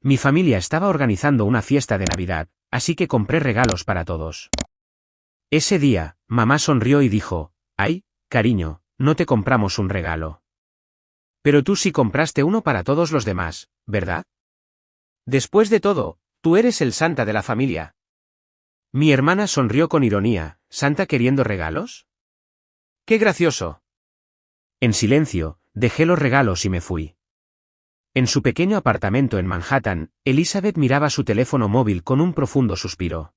Mi familia estaba organizando una fiesta de Navidad, así que compré regalos para todos. Ese día, mamá sonrió y dijo, «Ay, cariño, no te compramos un regalo. Pero tú sí compraste uno para todos los demás, ¿verdad? Después de todo, tú eres el Santa de la familia». Mi hermana sonrió con ironía, ¿Santa queriendo regalos? ¡Qué gracioso! En silencio, dejé los regalos y me fui. En su pequeño apartamento en Manhattan, Elizabeth miraba su teléfono móvil con un profundo suspiro.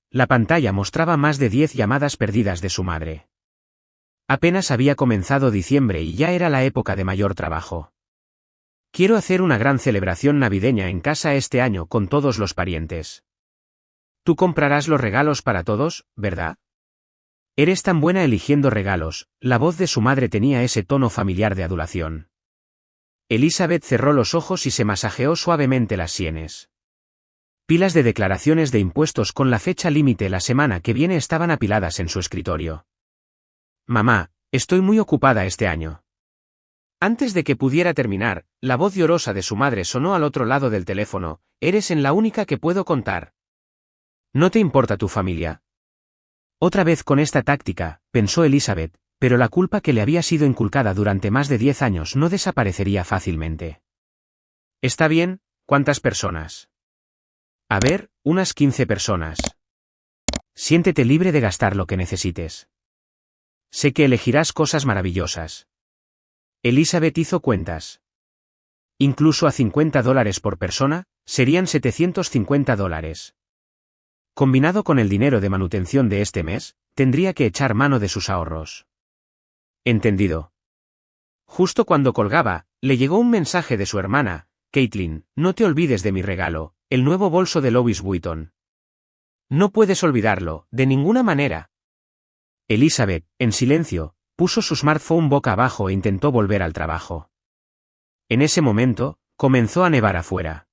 La pantalla mostraba más de 10 llamadas perdidas de su madre. Apenas había comenzado diciembre y ya era la época de mayor trabajo. Quiero hacer una gran celebración navideña en casa este año con todos los parientes. Tú comprarás los regalos para todos, ¿verdad? Eres tan buena eligiendo regalos. La voz de su madre tenía ese tono familiar de adulación. Elizabeth cerró los ojos y se masajeó suavemente las sienes. Pilas de declaraciones de impuestos con la fecha límite la semana que viene estaban apiladas en su escritorio. Mamá, estoy muy ocupada este año. Antes de que pudiera terminar, la voz llorosa de su madre sonó al otro lado del teléfono, eres en la única que puedo contar. ¿No te importa tu familia? Otra vez con esta táctica, pensó Elizabeth, pero la culpa que le había sido inculcada durante más de 10 años no desaparecería fácilmente. Está bien, ¿cuántas personas? A ver, unas 15 personas. Siéntete libre de gastar lo que necesites. Sé que elegirás cosas maravillosas. Elizabeth hizo cuentas. Incluso a $50 por persona, serían $750. Combinado con el dinero de manutención de este mes, tendría que echar mano de sus ahorros. Entendido. Justo cuando colgaba, le llegó un mensaje de su hermana, Caitlin, no te olvides de mi regalo, el nuevo bolso de Louis Vuitton. No puedes olvidarlo, de ninguna manera. Elizabeth, en silencio, puso su smartphone boca abajo e intentó volver al trabajo. En ese momento, comenzó a nevar afuera.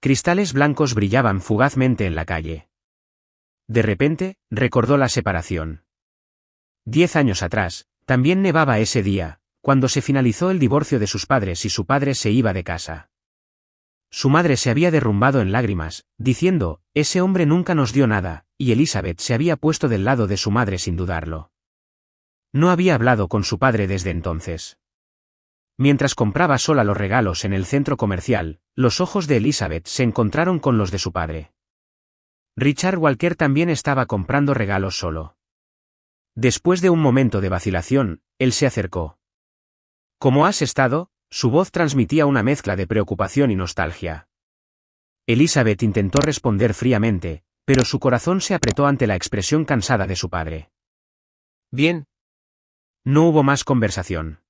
Cristales blancos brillaban fugazmente en la calle. De repente, recordó la separación. 10 años atrás, también nevaba ese día, cuando se finalizó el divorcio de sus padres y su padre se iba de casa. Su madre se había derrumbado en lágrimas, diciendo, ese hombre nunca nos dio nada, y Elizabeth se había puesto del lado de su madre sin dudarlo. No había hablado con su padre desde entonces. Mientras compraba sola los regalos en el centro comercial, los ojos de Elizabeth se encontraron con los de su padre. Richard Walker también estaba comprando regalos solo. Después de un momento de vacilación, él se acercó. ¿Cómo has estado? Su voz transmitía una mezcla de preocupación y nostalgia. Elizabeth intentó responder fríamente, pero su corazón se apretó ante la expresión cansada de su padre. Bien. No hubo más conversación.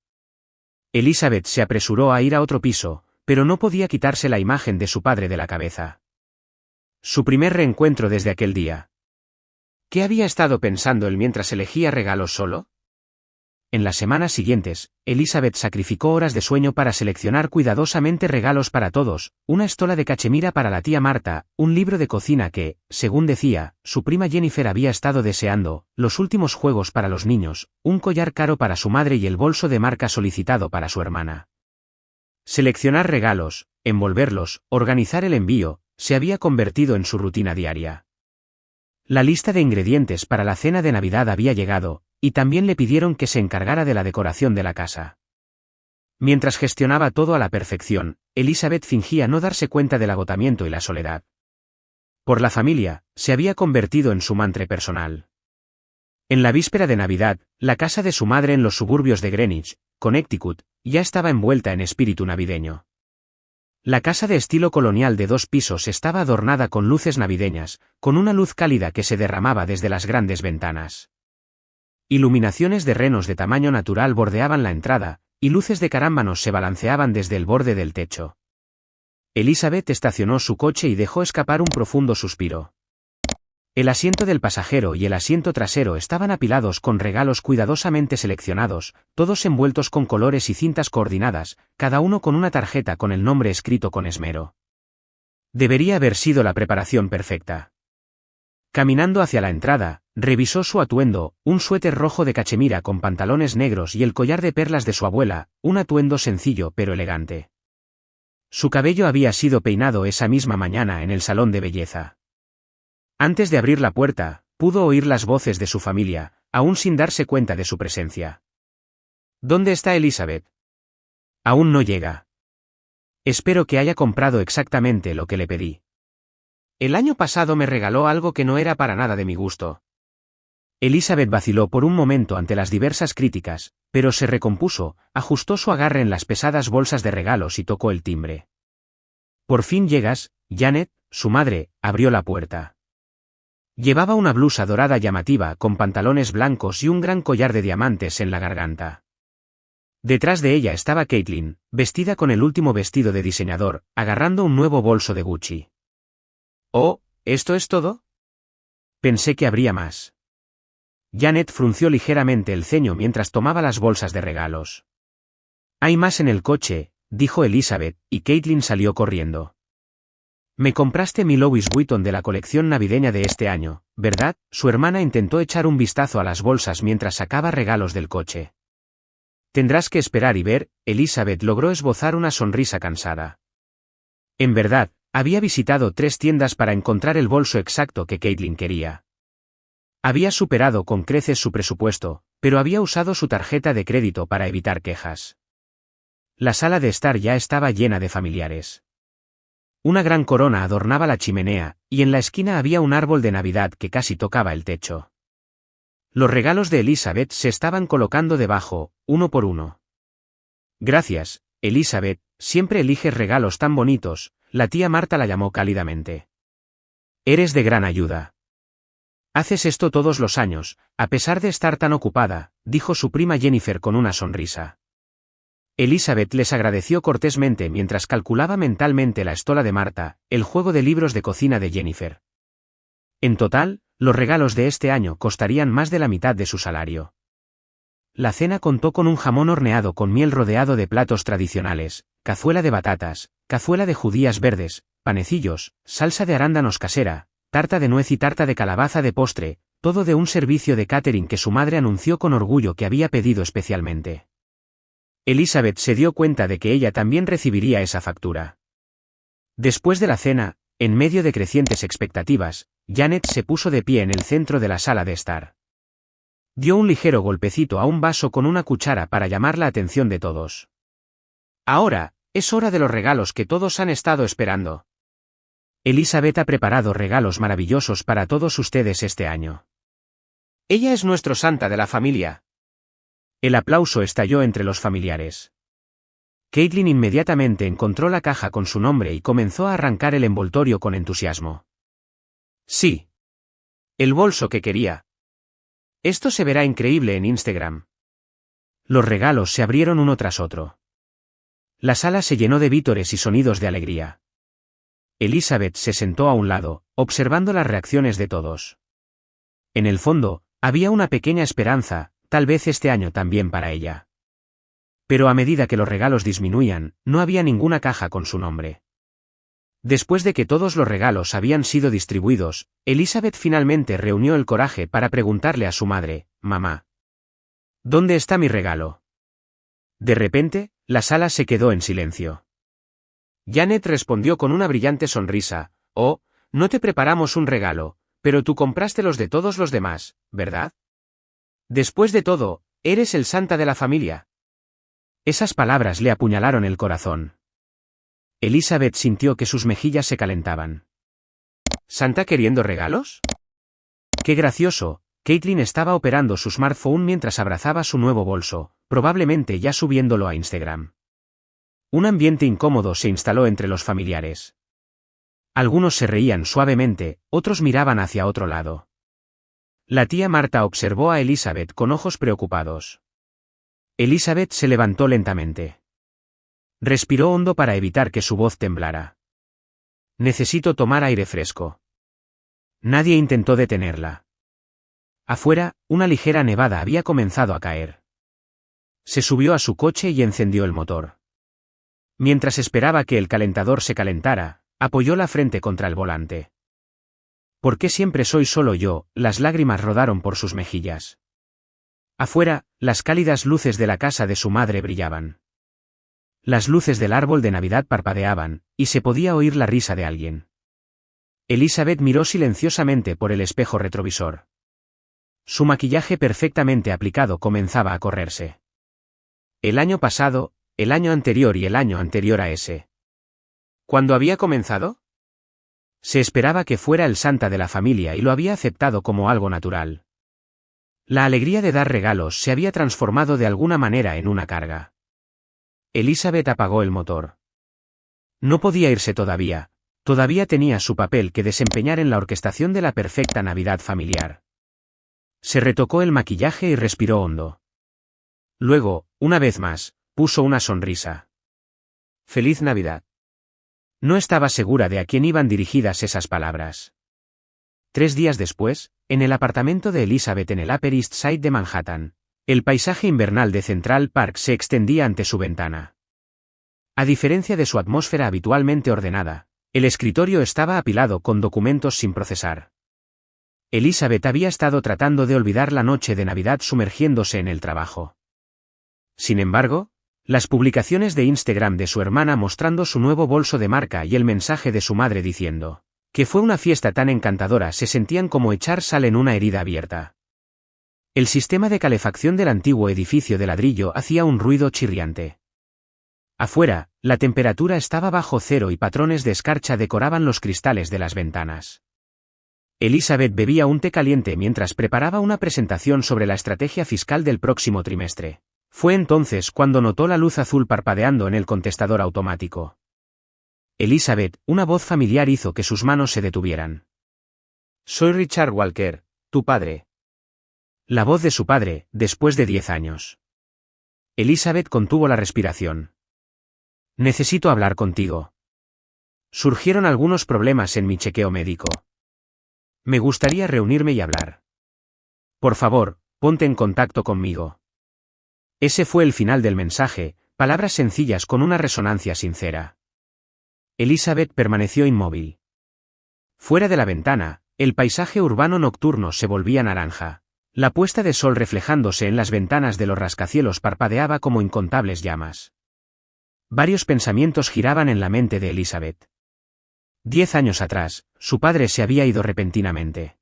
Elizabeth se apresuró a ir a otro piso, pero no podía quitarse la imagen de su padre de la cabeza. Su primer reencuentro desde aquel día. ¿Qué había estado pensando él mientras elegía regalos solo? En las semanas siguientes, Elizabeth sacrificó horas de sueño para seleccionar cuidadosamente regalos para todos, una estola de cachemira para la tía Marta, un libro de cocina que, según decía, su prima Jennifer había estado deseando, los últimos juegos para los niños, un collar caro para su madre y el bolso de marca solicitado para su hermana. Seleccionar regalos, envolverlos, organizar el envío, se había convertido en su rutina diaria. La lista de ingredientes para la cena de Navidad había llegado, y también le pidieron que se encargara de la decoración de la casa. Mientras gestionaba todo a la perfección, Elizabeth fingía no darse cuenta del agotamiento y la soledad. Por la familia, se había convertido en su mantra personal. En la víspera de Navidad, la casa de su madre en los suburbios de Greenwich, Connecticut, ya estaba envuelta en espíritu navideño. La casa de estilo colonial de 2 pisos estaba adornada con luces navideñas, con una luz cálida que se derramaba desde las grandes ventanas. Iluminaciones de renos de tamaño natural bordeaban la entrada, y luces de carámbanos se balanceaban desde el borde del techo. Elizabeth estacionó su coche y dejó escapar un profundo suspiro. El asiento del pasajero y el asiento trasero estaban apilados con regalos cuidadosamente seleccionados, todos envueltos con colores y cintas coordinadas, cada uno con una tarjeta con el nombre escrito con esmero. Debería haber sido la preparación perfecta. Caminando hacia la entrada, revisó su atuendo, un suéter rojo de cachemira con pantalones negros y el collar de perlas de su abuela, un atuendo sencillo pero elegante. Su cabello había sido peinado esa misma mañana en el salón de belleza. Antes de abrir la puerta, pudo oír las voces de su familia, aún sin darse cuenta de su presencia. ¿Dónde está Elizabeth? Aún no llega. Espero que haya comprado exactamente lo que le pedí. El año pasado me regaló algo que no era para nada de mi gusto. Elizabeth vaciló por un momento ante las diversas críticas, pero se recompuso, ajustó su agarre en las pesadas bolsas de regalos y tocó el timbre. Por fin llegas, Janet, su madre, abrió la puerta. Llevaba una blusa dorada llamativa con pantalones blancos y un gran collar de diamantes en la garganta. Detrás de ella estaba Caitlin, vestida con el último vestido de diseñador, agarrando un nuevo bolso de Gucci. «Oh, ¿esto es todo?» Pensé que habría más. Janet frunció ligeramente el ceño mientras tomaba las bolsas de regalos. «Hay más en el coche», dijo Elizabeth, y Caitlin salió corriendo. «Me compraste mi Louis Vuitton de la colección navideña de este año, ¿verdad?» Su hermana intentó echar un vistazo a las bolsas mientras sacaba regalos del coche. «Tendrás que esperar y ver», Elizabeth logró esbozar una sonrisa cansada. En verdad, había visitado 3 tiendas para encontrar el bolso exacto que Caitlin quería. Había superado con creces su presupuesto, pero había usado su tarjeta de crédito para evitar quejas. La sala de estar ya estaba llena de familiares. Una gran corona adornaba la chimenea, y en la esquina había un árbol de Navidad que casi tocaba el techo. Los regalos de Elizabeth se estaban colocando debajo, uno por uno. «Gracias, Elizabeth, siempre eliges regalos tan bonitos», la tía Marta la llamó cálidamente. «Eres de gran ayuda». «Haces esto todos los años, a pesar de estar tan ocupada», dijo su prima Jennifer con una sonrisa. Elizabeth les agradeció cortésmente mientras calculaba mentalmente la estola de Marta, el juego de libros de cocina de Jennifer. En total, los regalos de este año costarían más de la mitad de su salario. La cena contó con un jamón horneado con miel rodeado de platos tradicionales, cazuela de batatas, cazuela de judías verdes, panecillos, salsa de arándanos casera, tarta de nuez y tarta de calabaza de postre, todo de un servicio de catering que su madre anunció con orgullo que había pedido especialmente. Elizabeth se dio cuenta de que ella también recibiría esa factura. Después de la cena, en medio de crecientes expectativas, Janet se puso de pie en el centro de la sala de estar. Dio un ligero golpecito a un vaso con una cuchara para llamar la atención de todos. «Ahora, es hora de los regalos que todos han estado esperando. Elizabeth ha preparado regalos maravillosos para todos ustedes este año. Ella es nuestro santa de la familia». El aplauso estalló entre los familiares. Caitlin inmediatamente encontró la caja con su nombre y comenzó a arrancar el envoltorio con entusiasmo. «Sí. El bolso que quería. Esto se verá increíble en Instagram». Los regalos se abrieron uno tras otro. La sala se llenó de vítores y sonidos de alegría. Elizabeth se sentó a un lado, observando las reacciones de todos. En el fondo, había una pequeña esperanza, tal vez este año también para ella. Pero a medida que los regalos disminuían, no había ninguna caja con su nombre. Después de que todos los regalos habían sido distribuidos, Elizabeth finalmente reunió el coraje para preguntarle a su madre: «Mamá, ¿dónde está mi regalo?». De repente, la sala se quedó en silencio. Janet respondió con una brillante sonrisa: «Oh, no te preparamos un regalo, pero tú compraste los de todos los demás, ¿verdad? Después de todo, eres el santa de la familia». Esas palabras le apuñalaron el corazón. Elizabeth sintió que sus mejillas se calentaban. ¿Santa queriendo regalos? ¡Qué gracioso! Caitlin estaba operando su smartphone mientras abrazaba su nuevo bolso, probablemente ya subiéndolo a Instagram. Un ambiente incómodo se instaló entre los familiares. Algunos se reían suavemente, otros miraban hacia otro lado. La tía Marta observó a Elizabeth con ojos preocupados. Elizabeth se levantó lentamente. Respiró hondo para evitar que su voz temblara. «Necesito tomar aire fresco». Nadie intentó detenerla. Afuera, una ligera nevada había comenzado a caer. Se subió a su coche y encendió el motor. Mientras esperaba que el calentador se calentara, apoyó la frente contra el volante. «¿Por qué siempre soy solo yo?». Las lágrimas rodaron por sus mejillas. Afuera, las cálidas luces de la casa de su madre brillaban. Las luces del árbol de Navidad parpadeaban, y se podía oír la risa de alguien. Elizabeth miró silenciosamente por el espejo retrovisor. Su maquillaje perfectamente aplicado comenzaba a correrse. El año pasado, el año anterior y el año anterior a ese. ¿Cuándo había comenzado? Se esperaba que fuera el Santa de la familia y lo había aceptado como algo natural. La alegría de dar regalos se había transformado de alguna manera en una carga. Elizabeth apagó el motor. No podía irse todavía tenía su papel que desempeñar en la orquestación de la perfecta Navidad familiar. Se retocó el maquillaje y respiró hondo. Luego, una vez más, puso una sonrisa. ¡Feliz Navidad! No estaba segura de a quién iban dirigidas esas palabras. 3 días después, en el apartamento de Elizabeth en el Upper East Side de Manhattan, el paisaje invernal de Central Park se extendía ante su ventana. A diferencia de su atmósfera habitualmente ordenada, el escritorio estaba apilado con documentos sin procesar. Elizabeth había estado tratando de olvidar la noche de Navidad sumergiéndose en el trabajo. Sin embargo, las publicaciones de Instagram de su hermana mostrando su nuevo bolso de marca y el mensaje de su madre diciendo que fue una fiesta tan encantadora se sentían como echar sal en una herida abierta. El sistema de calefacción del antiguo edificio de ladrillo hacía un ruido chirriante. Afuera, la temperatura estaba bajo cero y patrones de escarcha decoraban los cristales de las ventanas. Elizabeth bebía un té caliente mientras preparaba una presentación sobre la estrategia fiscal del próximo trimestre. Fue entonces cuando notó la luz azul parpadeando en el contestador automático. Elizabeth, una voz familiar hizo que sus manos se detuvieran. «Soy Richard Walker, tu padre». La voz de su padre, después de 10 años. Elizabeth contuvo la respiración. «Necesito hablar contigo. Surgieron algunos problemas en mi chequeo médico. Me gustaría reunirme y hablar. Por favor, ponte en contacto conmigo». Ese fue el final del mensaje, palabras sencillas con una resonancia sincera. Elizabeth permaneció inmóvil. Fuera de la ventana, el paisaje urbano nocturno se volvía naranja. La puesta de sol reflejándose en las ventanas de los rascacielos parpadeaba como incontables llamas. Varios pensamientos giraban en la mente de Elizabeth. 10 años atrás, su padre se había ido repentinamente.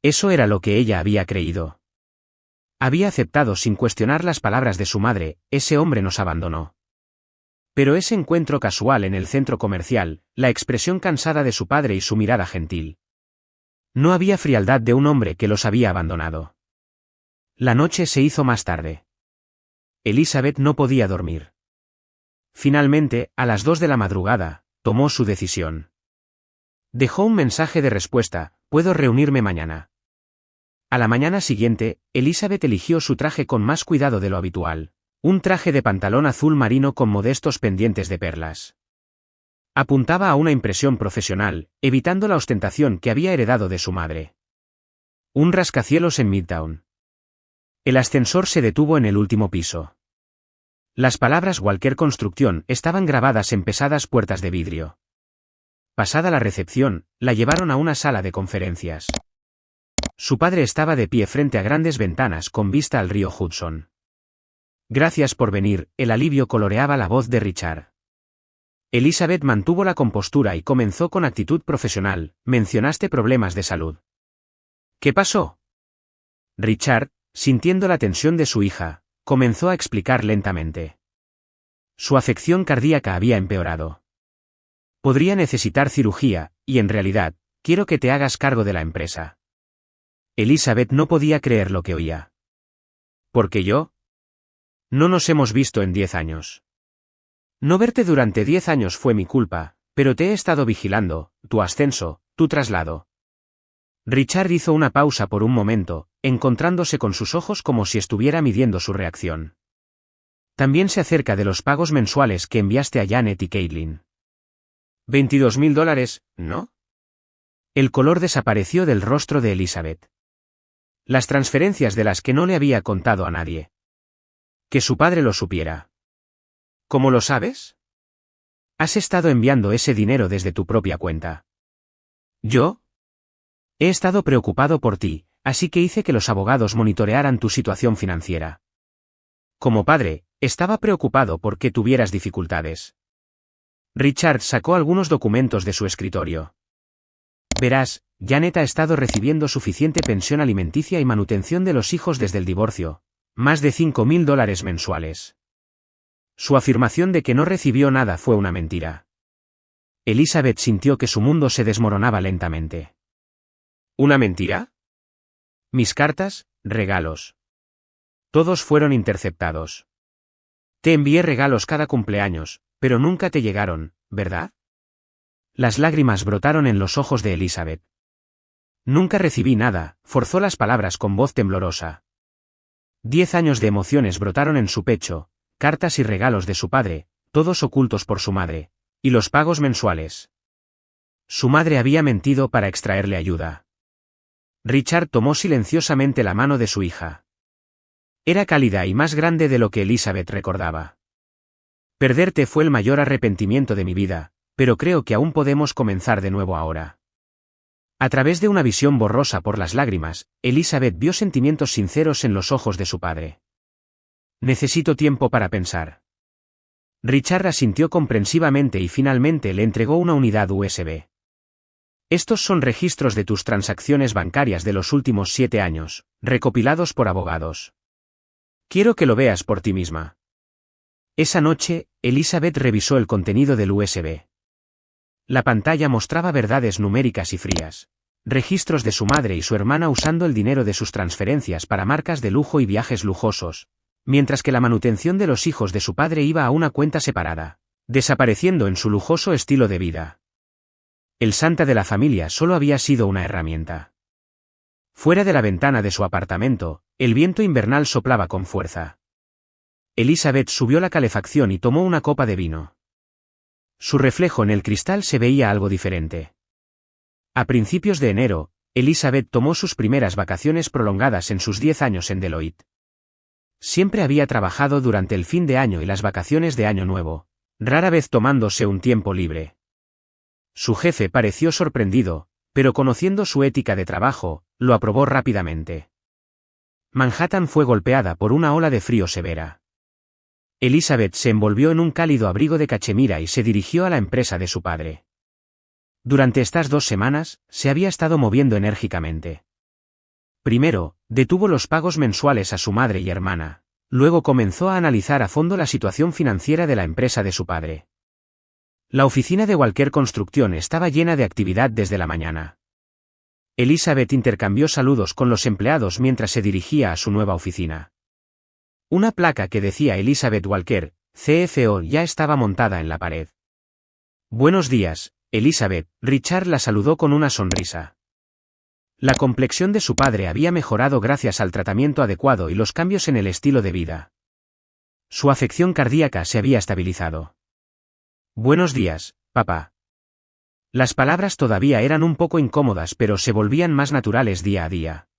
Eso era lo que ella había creído. Había aceptado sin cuestionar las palabras de su madre, ese hombre nos abandonó. Pero ese encuentro casual en el centro comercial, la expresión cansada de su padre y su mirada gentil. No había frialdad de un hombre que los había abandonado. La noche se hizo más tarde. Elizabeth no podía dormir. Finalmente, a las 2 de la madrugada, tomó su decisión. Dejó un mensaje de respuesta: «Puedo reunirme mañana». A la mañana siguiente, Elizabeth eligió su traje con más cuidado de lo habitual. Un traje de pantalón azul marino con modestos pendientes de perlas. Apuntaba a una impresión profesional, evitando la ostentación que había heredado de su madre. Un rascacielos en Midtown. El ascensor se detuvo en el último piso. Las palabras Walker Construcción estaban grabadas en pesadas puertas de vidrio. Pasada la recepción, la llevaron a una sala de conferencias. Su padre estaba de pie frente a grandes ventanas con vista al río Hudson. «Gracias por venir», el alivio coloreaba la voz de Richard. Elizabeth mantuvo la compostura y comenzó con actitud profesional: «Mencionaste problemas de salud». «¿Qué pasó?». Richard, sintiendo la tensión de su hija, comenzó a explicar lentamente. Su afección cardíaca había empeorado. Podría necesitar cirugía, y en realidad, quiero que te hagas cargo de la empresa. Elizabeth no podía creer lo que oía. ¿Por qué yo? No nos hemos visto en 10 años. No verte durante 10 años fue mi culpa, pero te he estado vigilando, tu ascenso, tu traslado. Richard hizo una pausa por un momento, encontrándose con sus ojos como si estuviera midiendo su reacción. También sé acerca de los pagos mensuales que enviaste a Janet y Caitlin. $22.000, ¿no? El color desapareció del rostro de Elizabeth. Las transferencias de las que no le había contado a nadie. Que su padre lo supiera. ¿Cómo lo sabes? Has estado enviando ese dinero desde tu propia cuenta. ¿Yo? He estado preocupado por ti, así que hice que los abogados monitorearan tu situación financiera. Como padre, estaba preocupado por que tuvieras dificultades. Richard sacó algunos documentos de su escritorio. Verás, Janet ha estado recibiendo suficiente pensión alimenticia y manutención de los hijos desde el divorcio, más de $5.000 mensuales. Su afirmación de que no recibió nada fue una mentira. Elizabeth sintió que su mundo se desmoronaba lentamente. ¿Una mentira? Mis cartas, regalos. Todos fueron interceptados. Te envié regalos cada cumpleaños, pero nunca te llegaron, ¿verdad? Las lágrimas brotaron en los ojos de Elizabeth. Nunca recibí nada, forzó las palabras con voz temblorosa. 10 años de emociones brotaron en su pecho, cartas y regalos de su padre, todos ocultos por su madre, y los pagos mensuales. Su madre había mentido para extraerle ayuda. Richard tomó silenciosamente la mano de su hija. Era cálida y más grande de lo que Elizabeth recordaba. Perderte fue el mayor arrepentimiento de mi vida, pero creo que aún podemos comenzar de nuevo ahora. A través de una visión borrosa por las lágrimas, Elizabeth vio sentimientos sinceros en los ojos de su padre. Necesito tiempo para pensar. Richard asintió comprensivamente y finalmente le entregó una unidad USB. Estos son registros de tus transacciones bancarias de los últimos 7 años, recopilados por abogados. Quiero que lo veas por ti misma. Esa noche, Elizabeth revisó el contenido del USB. La pantalla mostraba verdades numéricas y frías. Registros de su madre y su hermana usando el dinero de sus transferencias para marcas de lujo y viajes lujosos, mientras que la manutención de los hijos de su padre iba a una cuenta separada, desapareciendo en su lujoso estilo de vida. El santa de la familia solo había sido una herramienta. Fuera de la ventana de su apartamento, el viento invernal soplaba con fuerza. Elizabeth subió la calefacción y tomó una copa de vino. Su reflejo en el cristal se veía algo diferente. A principios de enero, Elizabeth tomó sus primeras vacaciones prolongadas en sus 10 años en Deloitte. Siempre había trabajado durante el fin de año y las vacaciones de Año Nuevo, rara vez tomándose un tiempo libre. Su jefe pareció sorprendido, pero conociendo su ética de trabajo, lo aprobó rápidamente. Manhattan fue golpeada por una ola de frío severa. Elizabeth se envolvió en un cálido abrigo de cachemira y se dirigió a la empresa de su padre. Durante estas 2 semanas, se había estado moviendo enérgicamente. Primero, detuvo los pagos mensuales a su madre y hermana, luego comenzó a analizar a fondo la situación financiera de la empresa de su padre. La oficina de Walker Construcción estaba llena de actividad desde la mañana. Elizabeth intercambió saludos con los empleados mientras se dirigía a su nueva oficina. Una placa que decía Elizabeth Walker, CFO, ya estaba montada en la pared. Buenos días, Elizabeth, Richard la saludó con una sonrisa. La complexión de su padre había mejorado gracias al tratamiento adecuado y los cambios en el estilo de vida. Su afección cardíaca se había estabilizado. Buenos días, papá. Las palabras todavía eran un poco incómodas pero se volvían más naturales día a día.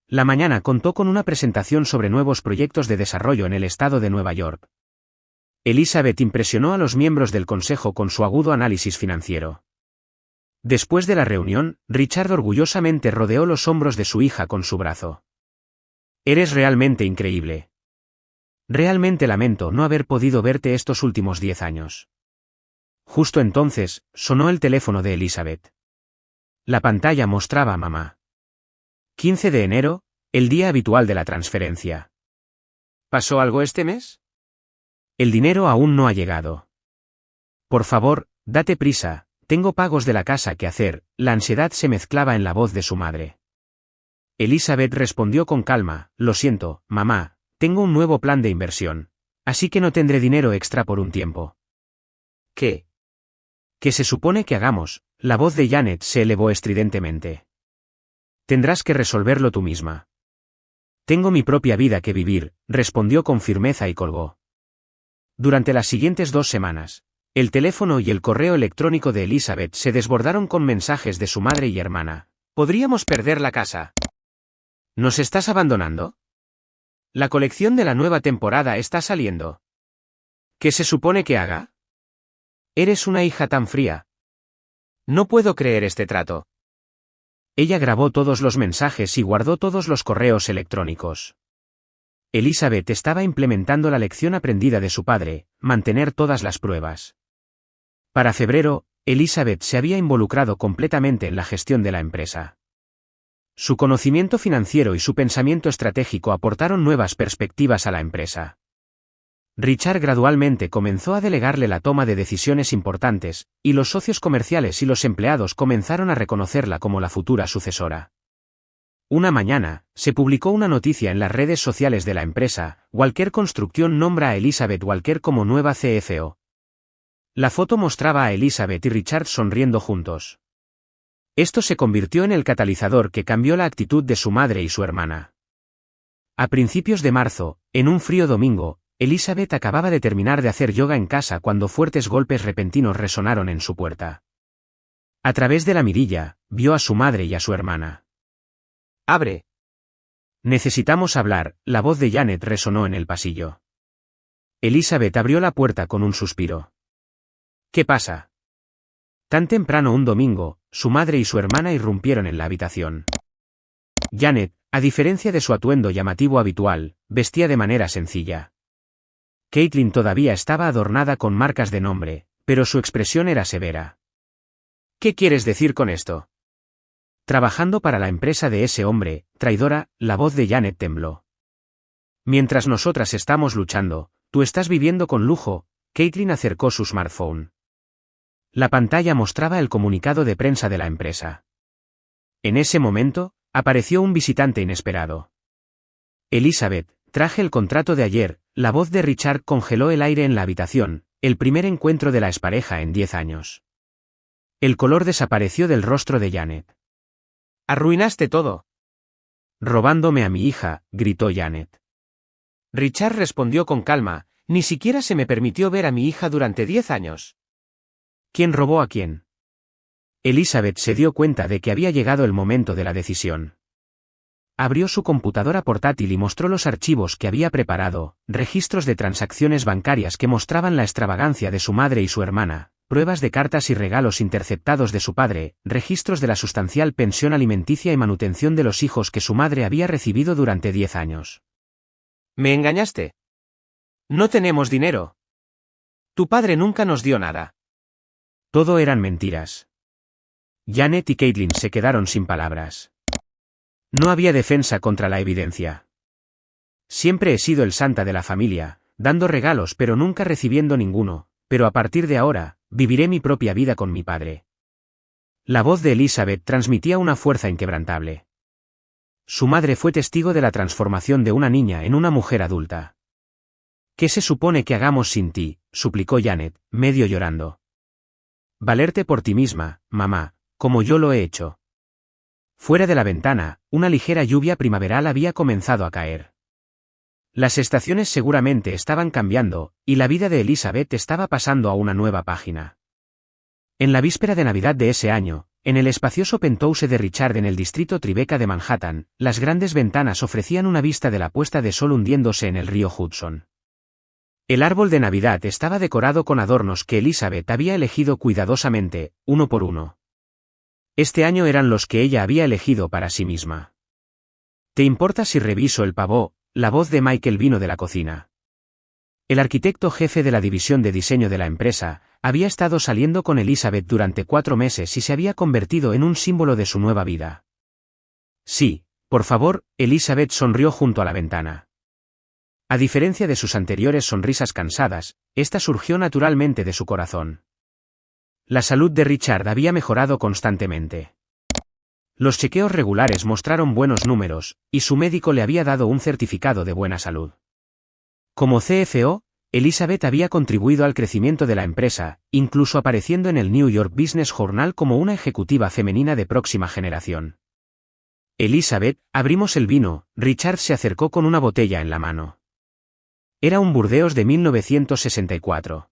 La mañana contó con una presentación sobre nuevos proyectos de desarrollo en el estado de Nueva York. Elizabeth impresionó a los miembros del consejo con su agudo análisis financiero. Después de la reunión, Richard orgullosamente rodeó los hombros de su hija con su brazo. Eres realmente increíble. Realmente lamento no haber podido verte estos últimos 10 años. Justo entonces, sonó el teléfono de Elizabeth. La pantalla mostraba a mamá. 15 de enero, el día habitual de la transferencia. ¿Pasó algo este mes? El dinero aún no ha llegado. Por favor, date prisa, tengo pagos de la casa que hacer. La ansiedad se mezclaba en la voz de su madre. Elizabeth respondió con calma, lo siento, mamá, tengo un nuevo plan de inversión, así que no tendré dinero extra por un tiempo. ¿Qué? ¿Qué se supone que hagamos? La voz de Janet se elevó estridentemente. Tendrás que resolverlo tú misma. Tengo mi propia vida que vivir, respondió con firmeza y colgó. Durante las siguientes 2 semanas, el teléfono y el correo electrónico de Elizabeth se desbordaron con mensajes de su madre y hermana. ¿Podríamos perder la casa? ¿Nos estás abandonando? La colección de la nueva temporada está saliendo. ¿Qué se supone que haga? Eres una hija tan fría. No puedo creer este trato. Ella grabó todos los mensajes y guardó todos los correos electrónicos. Elizabeth estaba implementando la lección aprendida de su padre, mantener todas las pruebas. Para febrero, Elizabeth se había involucrado completamente en la gestión de la empresa. Su conocimiento financiero y su pensamiento estratégico aportaron nuevas perspectivas a la empresa. Richard gradualmente comenzó a delegarle la toma de decisiones importantes, y los socios comerciales y los empleados comenzaron a reconocerla como la futura sucesora. Una mañana, se publicó una noticia en las redes sociales de la empresa: Walker Construction nombra a Elizabeth Walker como nueva CFO. La foto mostraba a Elizabeth y Richard sonriendo juntos. Esto se convirtió en el catalizador que cambió la actitud de su madre y su hermana. A principios de marzo, en un frío domingo, Elizabeth acababa de terminar de hacer yoga en casa cuando fuertes golpes repentinos resonaron en su puerta. A través de la mirilla, vio a su madre y a su hermana. «¡Abre! Necesitamos hablar», la voz de Janet resonó en el pasillo. Elizabeth abrió la puerta con un suspiro. «¿Qué pasa?» Tan temprano un domingo, su madre y su hermana irrumpieron en la habitación. Janet, a diferencia de su atuendo llamativo habitual, vestía de manera sencilla. Caitlin todavía estaba adornada con marcas de nombre, pero su expresión era severa. «¿Qué quieres decir con esto?» «Trabajando para la empresa de ese hombre, traidora», la voz de Janet tembló. «Mientras nosotras estamos luchando, tú estás viviendo con lujo». Caitlin acercó su smartphone. La pantalla mostraba el comunicado de prensa de la empresa. En ese momento, apareció un visitante inesperado. «Elizabeth, traje el contrato de ayer», la voz de Richard congeló el aire en la habitación, el primer encuentro de la expareja en 10 años. El color desapareció del rostro de Janet. «Arruinaste todo». «Robándome a mi hija», gritó Janet. Richard respondió con calma: «Ni siquiera se me permitió ver a mi hija durante 10 años». «¿Quién robó a quién?» Elizabeth se dio cuenta de que había llegado el momento de la decisión. Abrió su computadora portátil y mostró los archivos que había preparado: registros de transacciones bancarias que mostraban la extravagancia de su madre y su hermana, pruebas de cartas y regalos interceptados de su padre, registros de la sustancial pensión alimenticia y manutención de los hijos que su madre había recibido durante 10 años. «Me engañaste. No tenemos dinero. Tu padre nunca nos dio nada». Todo eran mentiras. Janet y Caitlin se quedaron sin palabras. No había defensa contra la evidencia. «Siempre he sido el santa de la familia, dando regalos pero nunca recibiendo ninguno, pero a partir de ahora, viviré mi propia vida con mi padre». La voz de Elizabeth transmitía una fuerza inquebrantable. Su madre fue testigo de la transformación de una niña en una mujer adulta. «¿Qué se supone que hagamos sin ti?», suplicó Janet, medio llorando. «Valerte por ti misma, mamá, como yo lo he hecho». Fuera de la ventana, una ligera lluvia primaveral había comenzado a caer. Las estaciones seguramente estaban cambiando, y la vida de Elizabeth estaba pasando a una nueva página. En la víspera de Navidad de ese año, en el espacioso penthouse de Richard en el distrito Tribeca de Manhattan, las grandes ventanas ofrecían una vista de la puesta de sol hundiéndose en el río Hudson. El árbol de Navidad estaba decorado con adornos que Elizabeth había elegido cuidadosamente, uno por uno. Este año eran los que ella había elegido para sí misma. «¿Te importa si reviso el pavó?», la voz de Michael vino de la cocina. El arquitecto jefe de la división de diseño de la empresa había estado saliendo con Elizabeth durante 4 meses y se había convertido en un símbolo de su nueva vida. «Sí, por favor», Elizabeth sonrió junto a la ventana. A diferencia de sus anteriores sonrisas cansadas, esta surgió naturalmente de su corazón. La salud de Richard había mejorado constantemente. Los chequeos regulares mostraron buenos números, y su médico le había dado un certificado de buena salud. Como CFO, Elizabeth había contribuido al crecimiento de la empresa, incluso apareciendo en el New York Business Journal como una ejecutiva femenina de próxima generación. «Elizabeth, abrimos el vino», Richard se acercó con una botella en la mano. Era un Burdeos de 1964.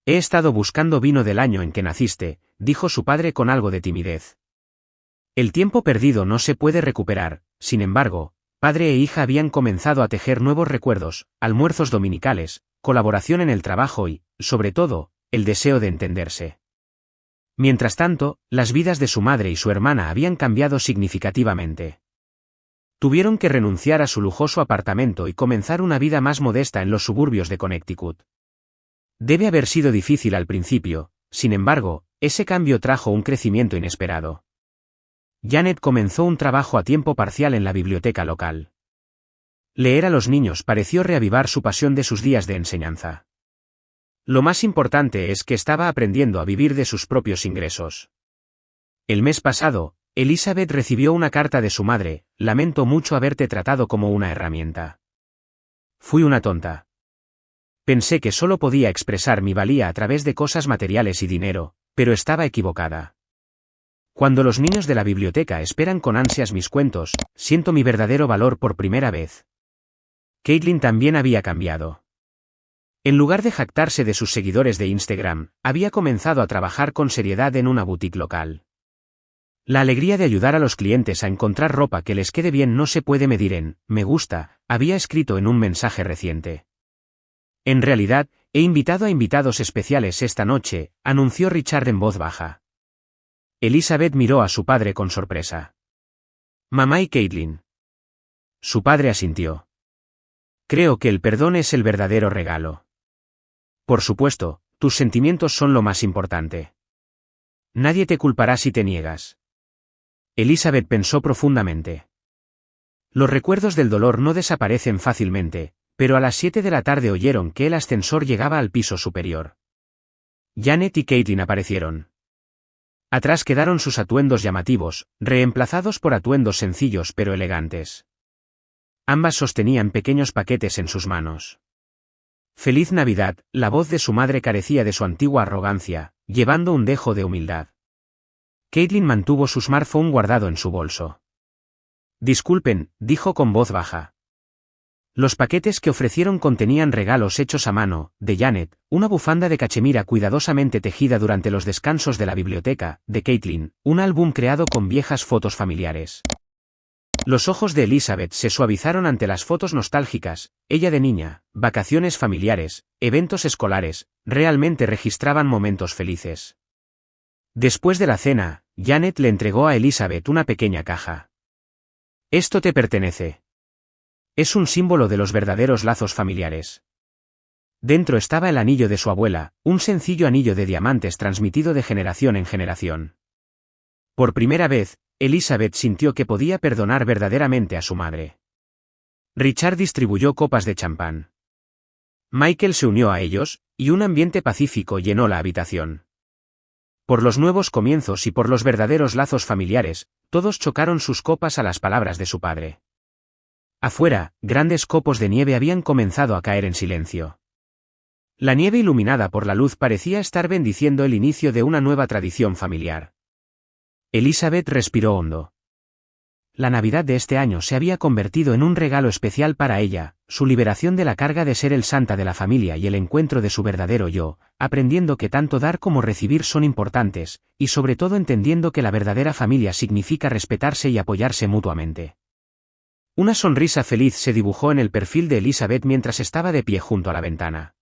«He estado buscando vino del año en que naciste», dijo su padre con algo de timidez. El tiempo perdido no se puede recuperar, sin embargo, padre e hija habían comenzado a tejer nuevos recuerdos, almuerzos dominicales, colaboración en el trabajo y, sobre todo, el deseo de entenderse. Mientras tanto, las vidas de su madre y su hermana habían cambiado significativamente. Tuvieron que renunciar a su lujoso apartamento y comenzar una vida más modesta en los suburbios de Connecticut. Debe haber sido difícil al principio, sin embargo, ese cambio trajo un crecimiento inesperado. Janet comenzó un trabajo a tiempo parcial en la biblioteca local. Leer a los niños pareció reavivar su pasión de sus días de enseñanza. Lo más importante es que estaba aprendiendo a vivir de sus propios ingresos. El mes pasado, Elizabeth recibió una carta de su madre: lamento mucho haberte tratado como una herramienta. Fui una tonta. Pensé que solo podía expresar mi valía a través de cosas materiales y dinero, pero estaba equivocada. Cuando los niños de la biblioteca esperan con ansias mis cuentos, siento mi verdadero valor por primera vez. Caitlin también había cambiado. En lugar de jactarse de sus seguidores de Instagram, había comenzado a trabajar con seriedad en una boutique local. La alegría de ayudar a los clientes a encontrar ropa que les quede bien no se puede medir en "me gusta", había escrito en un mensaje reciente. En realidad, he invitado a invitados especiales esta noche, anunció Richard en voz baja. Elizabeth miró a su padre con sorpresa. Mamá y Caitlin. Su padre asintió. Creo que el perdón es el verdadero regalo. Por supuesto, tus sentimientos son lo más importante. Nadie te culpará si te niegas. Elizabeth pensó profundamente. Los recuerdos del dolor no desaparecen fácilmente, pero a las 7 de la tarde oyeron que el ascensor llegaba al piso superior. Janet y Caitlin aparecieron. Atrás quedaron sus atuendos llamativos, reemplazados por atuendos sencillos pero elegantes. Ambas sostenían pequeños paquetes en sus manos. Feliz Navidad, la voz de su madre carecía de su antigua arrogancia, llevando un dejo de humildad. Caitlin mantuvo su smartphone guardado en su bolso. Disculpen, dijo con voz baja. Los paquetes que ofrecieron contenían regalos hechos a mano, de Janet, una bufanda de cachemira cuidadosamente tejida durante los descansos de la biblioteca, de Caitlin, un álbum creado con viejas fotos familiares. Los ojos de Elizabeth se suavizaron ante las fotos nostálgicas, ella de niña, vacaciones familiares, eventos escolares, realmente registraban momentos felices. Después de la cena, Janet le entregó a Elizabeth una pequeña caja. Esto te pertenece. Es un símbolo de los verdaderos lazos familiares. Dentro estaba el anillo de su abuela, un sencillo anillo de diamantes transmitido de generación en generación. Por primera vez, Elizabeth sintió que podía perdonar verdaderamente a su madre. Richard distribuyó copas de champán. Michael se unió a ellos, y un ambiente pacífico llenó la habitación. Por los nuevos comienzos y por los verdaderos lazos familiares, todos chocaron sus copas a las palabras de su padre. Afuera, grandes copos de nieve habían comenzado a caer en silencio. La nieve iluminada por la luz parecía estar bendiciendo el inicio de una nueva tradición familiar. Elizabeth respiró hondo. La Navidad de este año se había convertido en un regalo especial para ella, su liberación de la carga de ser el santa de la familia y el encuentro de su verdadero yo, aprendiendo que tanto dar como recibir son importantes, y sobre todo entendiendo que la verdadera familia significa respetarse y apoyarse mutuamente. Una sonrisa feliz se dibujó en el perfil de Elizabeth mientras estaba de pie junto a la ventana.